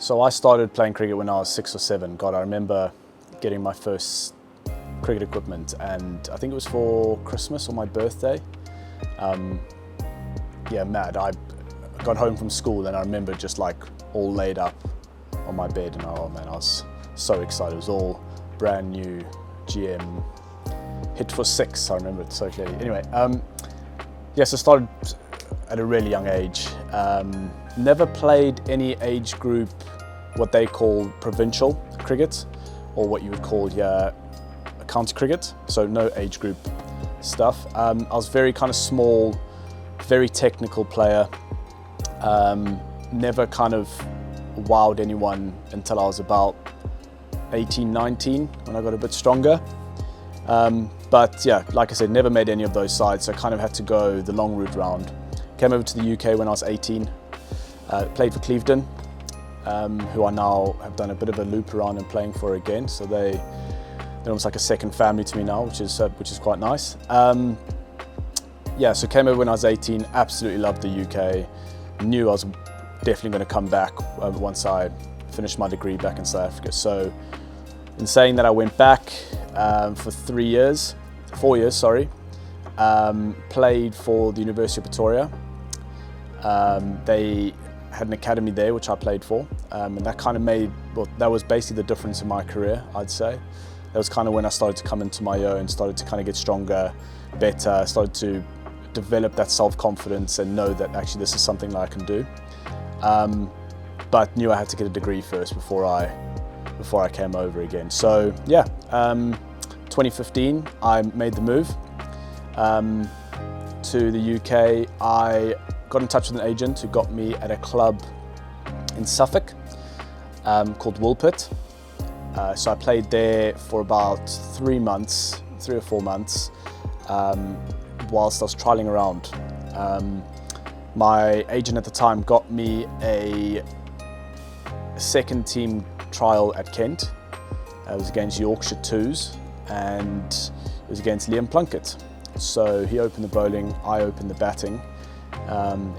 So I started playing cricket when I was 6 or 7. God, I remember getting my first cricket equipment, and I think it was for Christmas or my birthday. Yeah, mad. I got home from school and I remember just like all laid up on my bed, and oh man, I was so excited. It was all brand new GM hit for 6. I remember it so clearly. Anyway, yeah, so started at a really young age. Never played any age group, what they call provincial cricket, or what you would call here county cricket. So no age group stuff. I was very kind of small, very technical player. Never kind of wowed anyone until I was about 18, 19, when I got a bit stronger. But yeah, like I said, never made any of those sides, so I kind of had to go the long route round. Came over to the UK when I was 18, played for Clevedon, who I now have done a bit of a loop around and playing for again. So they're almost like a second family to me now, which is quite nice. Yeah, so came over when I was 18, absolutely loved the UK. Knew I was definitely going to come back once I finished my degree back in South Africa. So in saying that, I went back for 4 years, played for the University of Pretoria. They had an academy there, which I played for, and that kind of that was basically the difference in my career, I'd say. That was kind of when I started to come into my own, started to kind of get stronger, better, started to develop that self-confidence and know that actually this is something that I can do. But knew I had to get a degree first before I came over again. So yeah, 2015 I made the move to the UK. I got in touch with an agent who got me at a club in Suffolk called Woolpit. So I played there for about 3 or 4 months, whilst I was trialling around. My agent at the time got me a second team trial at Kent. It was against Yorkshire Twos, and it was against Liam Plunkett. So he opened the bowling, I opened the batting.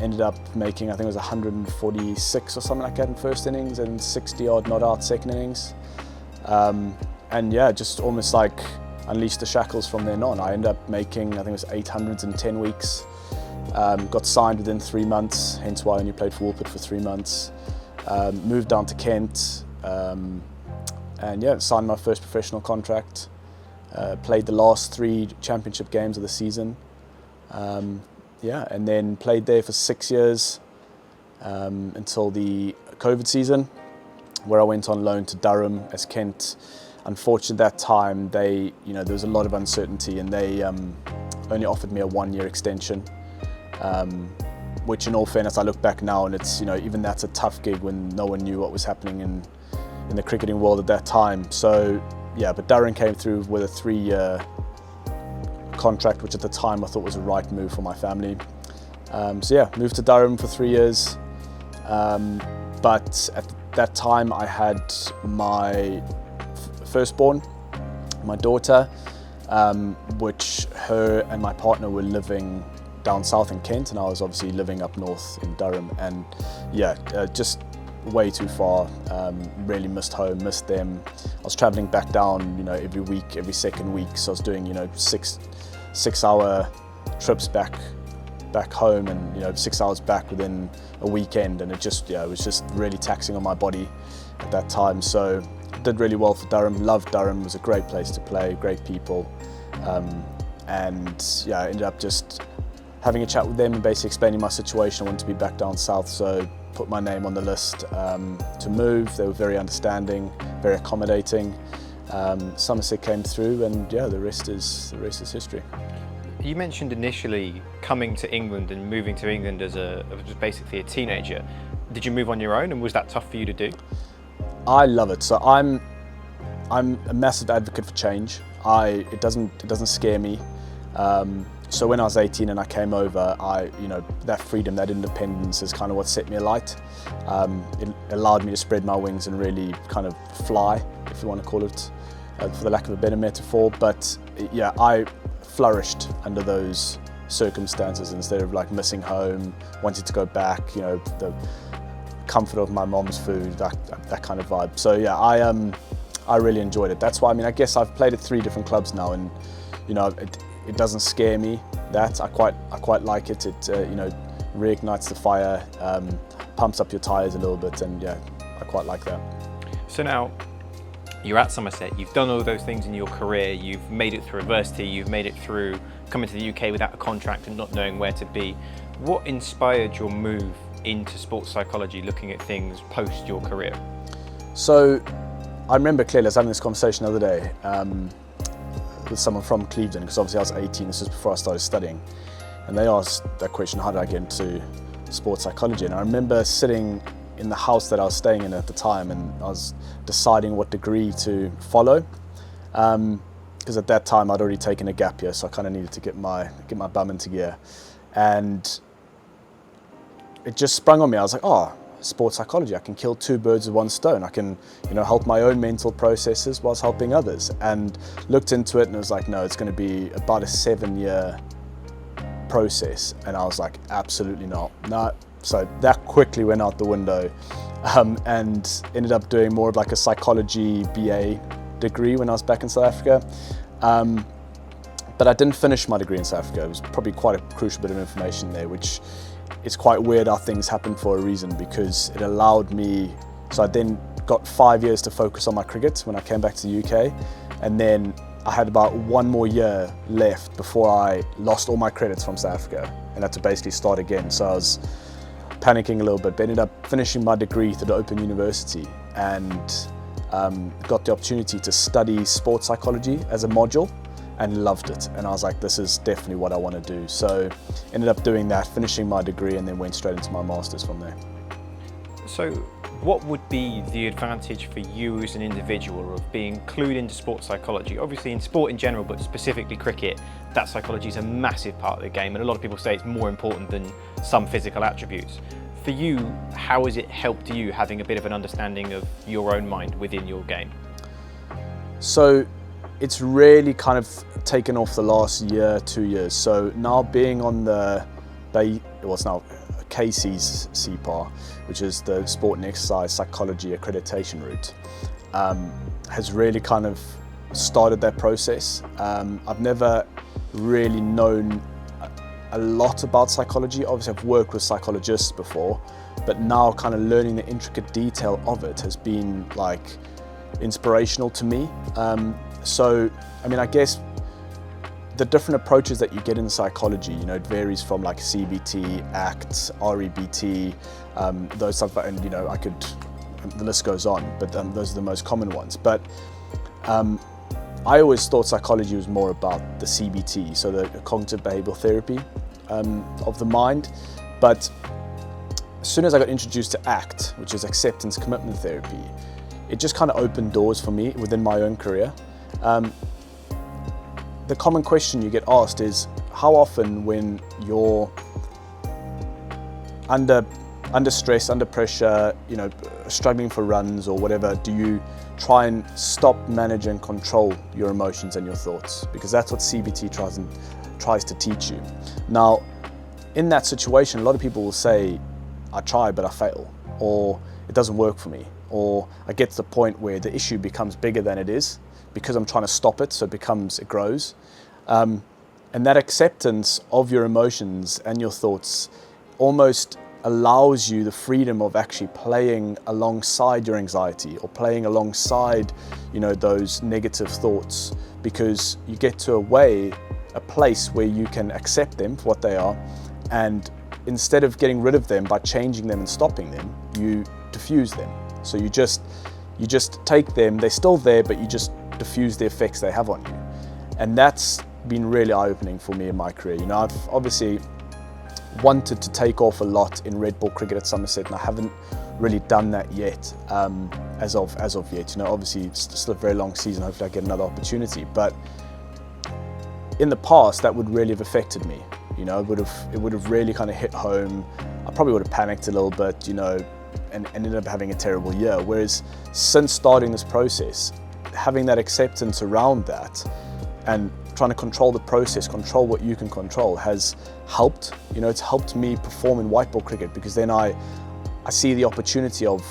Ended up making, I think it was 146 or something like that in first innings, and 60 odd not out second innings. And yeah, just almost like unleashed the shackles from then on. I ended up making, I think it was 800s in 10 weeks. Got signed within 3 months, hence why I only played for Woolpit for 3 months. Moved down to Kent, and yeah, signed my first professional contract. Played the last 3 championship games of the season. Yeah, and then played there for 6 years until the COVID season, where I went on loan to Durham as Kent. Unfortunately, at that time, there was a lot of uncertainty, and they only offered me a 1-year extension. Which, in all fairness, I look back now and it's, even that's a tough gig when no one knew what was happening in the cricketing world at that time. So yeah, but Durham came through with a 3-year contract, which at the time I thought was the right move for my family. So yeah, moved to Durham for 3 years. But at that time I had my firstborn, my daughter, which her and my partner were living down south in Kent, and I was obviously living up north in Durham, and yeah, just way too far. Really missed home, missed them. I was traveling back down, every week, every second week, so I was doing, 6-hour trips back home, and 6 hours back within a weekend, and it was just really taxing on my body at that time. So did really well for Durham, loved Durham, it was a great place to play, great people, and yeah, I ended up just having a chat with them and basically explaining my situation. I wanted to be back down south, so put my name on the list to move. They were very understanding, very accommodating. Somerset came through, and yeah, the rest is history. You mentioned initially coming to England and moving to England as just basically a teenager. Did you move on your own, and was that tough for you to do? I love it. So I'm a massive advocate for change. It doesn't scare me. So when I was 18 and I came over, that freedom, that independence is kind of what set me alight. It allowed me to spread my wings and really kind of fly, if you want to call it, for the lack of a better metaphor. But yeah, I flourished under those circumstances instead of like missing home, wanting to go back. The comfort of my mom's food, that kind of vibe. So yeah, I really enjoyed it. That's why, I mean, I guess I've played at 3 different clubs now, and you know, it doesn't scare me. That I quite like it. It you know, reignites the fire, pumps up your tires a little bit, and yeah, I quite like that. So now you're at Somerset, you've done all those things in your career, you've made it through adversity, you've made it through coming to the UK without a contract and not knowing where to be. What inspired your move into sports psychology, looking at things post your career? So I remember clearly I was having this conversation the other day with someone from Cleveland, because obviously I was 18, this was before I started studying, and they asked that question, how did I get into sports psychology? And I remember sitting in the house that I was staying in at the time, and I was deciding what degree to follow, because at that time I'd already taken a gap year, so I kind of needed to get my bum into gear, and it just sprung on me. I was like, oh, sports psychology, I can kill 2 birds with 1 stone. I can, you know, help my own mental processes whilst helping others. And looked into it and it was like, no, it's going to be about a 7-year process. And I was like, absolutely not. No. So that quickly went out the window, and ended up doing more of like a psychology BA degree when I was back in South Africa. But I didn't finish my degree in South Africa. It was probably quite a crucial bit of information there, which it's quite weird how things happen for a reason, because it allowed me, so I then got 5 years to focus on my cricket when I came back to the UK, and then I had about 1 more year left before I lost all my credits from South Africa and had to basically start again. So I was panicking a little bit, but ended up finishing my degree through the Open University, and got the opportunity to study sports psychology as a module, and loved it. And I was like, this is definitely what I want to do. So ended up doing that, finishing my degree, and then went straight into my master's from there. So what would be the advantage for you as an individual of being clued into sports psychology? Obviously in sport in general, but specifically cricket, that psychology is a massive part of the game, and a lot of people say it's more important than some physical attributes. For you, how has it helped you having a bit of an understanding of your own mind within your game? So it's really kind of taken off the last year, 2 years. So now being on the, it's now KC's CPAR, which is the Sport and Exercise Psychology Accreditation route, has really kind of started that process. I've never really known a lot about psychology. Obviously I've worked with psychologists before, but now kind of learning the intricate detail of it has been like inspirational to me. So, I mean, I guess the different approaches that you get in psychology, you know, it varies from like CBT, ACT, REBT, those stuff, and you know, the list goes on, but those are the most common ones. But I always thought psychology was more about the CBT, so the cognitive behavioral therapy of the mind. But as soon as I got introduced to ACT, which is acceptance commitment therapy, it just kind of opened doors for me within my own career. The common question you get asked is, how often when you're under stress, under pressure, you know, struggling for runs or whatever, do you try and stop, manage and control your emotions and your thoughts? Because that's what CBT tries to teach you. Now, in that situation, a lot of people will say, I try but I fail, or it doesn't work for me, or I get to the point where the issue becomes bigger than it is because I'm trying to stop it, so it grows. And that acceptance of your emotions and your thoughts almost allows you the freedom of actually playing alongside your anxiety, or playing alongside, you know, those negative thoughts, because you get to a place where you can accept them for what they are, and instead of getting rid of them by changing them and stopping them, you diffuse them. So you just take them, they're still there, but you just diffuse the effects they have on you. And that's been really eye-opening for me in my career. You know, I've obviously wanted to take off a lot in red ball cricket at Somerset, and I haven't really done that yet, as of yet. You know, obviously it's still a very long season, hopefully I get another opportunity, but in the past that would really have affected me. You know, it would have really kind of hit home. I probably would have panicked a little bit, you know, and ended up having a terrible year. Whereas since starting this process, having that acceptance around that and trying to control the process, control what you can control, has helped. You know, it's helped me perform in white ball cricket, because then I I see the opportunity of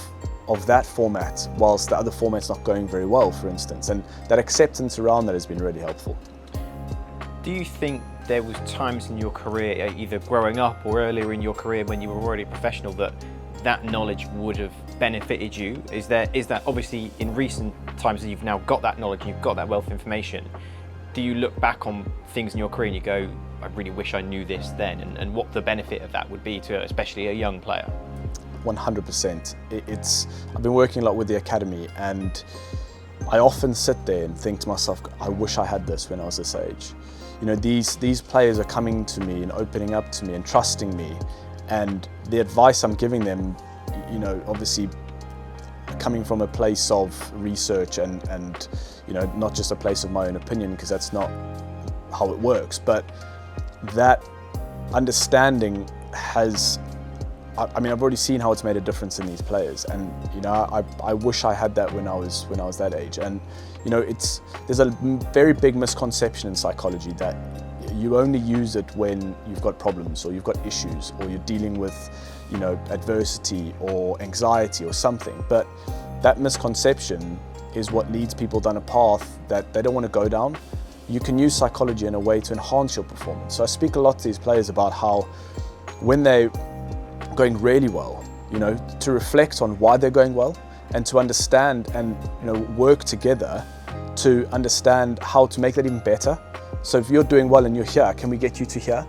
that format whilst the other format's not going very well, for instance, and that acceptance around that has been really helpful. Do you think there was times in your career, either growing up or earlier in your career when you were already a professional, that knowledge would have benefited you? Is that obviously in recent times that you've now got that knowledge and you've got that wealth of information, do you look back on things in your career and you go, I really wish I knew this then, and what the benefit of that would be to especially a young player? 100%. I've been working a lot with the academy, and I often sit there and think to myself, I wish I had this when I was this age. You know, these players are coming to me and opening up to me and trusting me, and the advice I'm giving them, you know, obviously coming from a place of research and you know, not just a place of my own opinion, because that's not how it works, but that understanding has, I mean, I've already seen how it's made a difference in these players, and you know, I wish I had that when I was that age. And you know, there's a very big misconception in psychology that you only use it when you've got problems or you've got issues or you're dealing with, you know, adversity or anxiety or something. But that misconception is what leads people down a path that they don't want to go down. You can use psychology in a way to enhance your performance. So I speak a lot to these players about how when they're going really well, you know, to reflect on why they're going well and to understand and, you know, work together to understand how to make that even better. So if you're doing well and you're here, can we get you to here?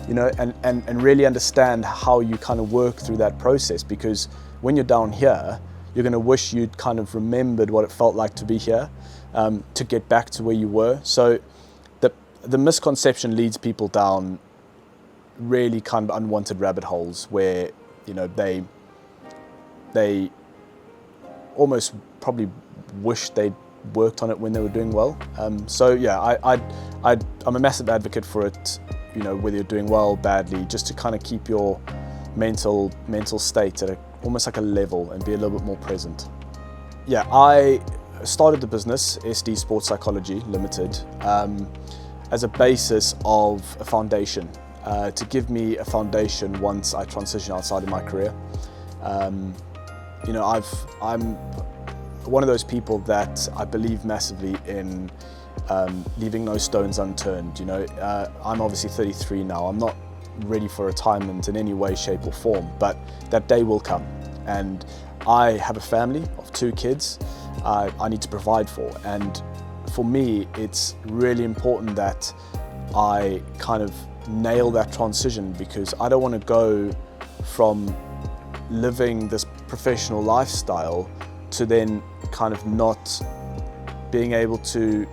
You know, and really understand how you kind of work through that process, because when you're down here, you're going to wish you'd kind of remembered what it felt like to be here, to get back to where you were. So the misconception leads people down really kind of unwanted rabbit holes where, you know, they almost probably wish they'd worked on it when they were doing well. So yeah, I'm a massive advocate for it, you know, whether you're doing well, badly, just to kind of keep your mental state at almost like a level and be a little bit more present. Yeah, I started the business, SD Sports Psychology Limited, as a basis of a foundation, to give me a foundation once I transition outside of my career. You know, I'm one of those people that I believe massively in leaving no stones unturned. You know, I'm obviously 33 now. I'm not ready for retirement in any way, shape or form, but that day will come. And I have a family of 2 kids I need to provide for. And for me, it's really important that I kind of nail that transition, because I don't want to go from living this professional lifestyle to then kind of not being able to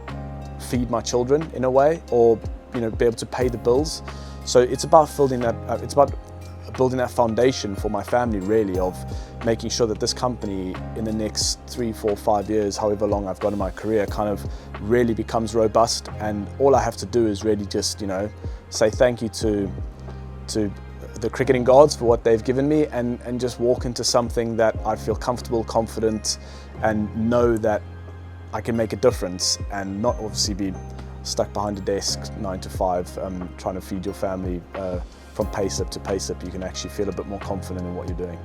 feed my children in a way, or, you know, be able to pay the bills. So it's about building that foundation for my family, really, of making sure that this company in the next 3, 4, 5 years, however long I've got in my career, kind of really becomes robust. And all I have to do is really just, you know, say thank you to the cricketing gods for what they've given me, and just walk into something that I feel comfortable, confident, and know that I can make a difference, and not obviously be stuck behind a desk 9 to 5 trying to feed your family from payslip to payslip. You can actually feel a bit more confident in what you're doing.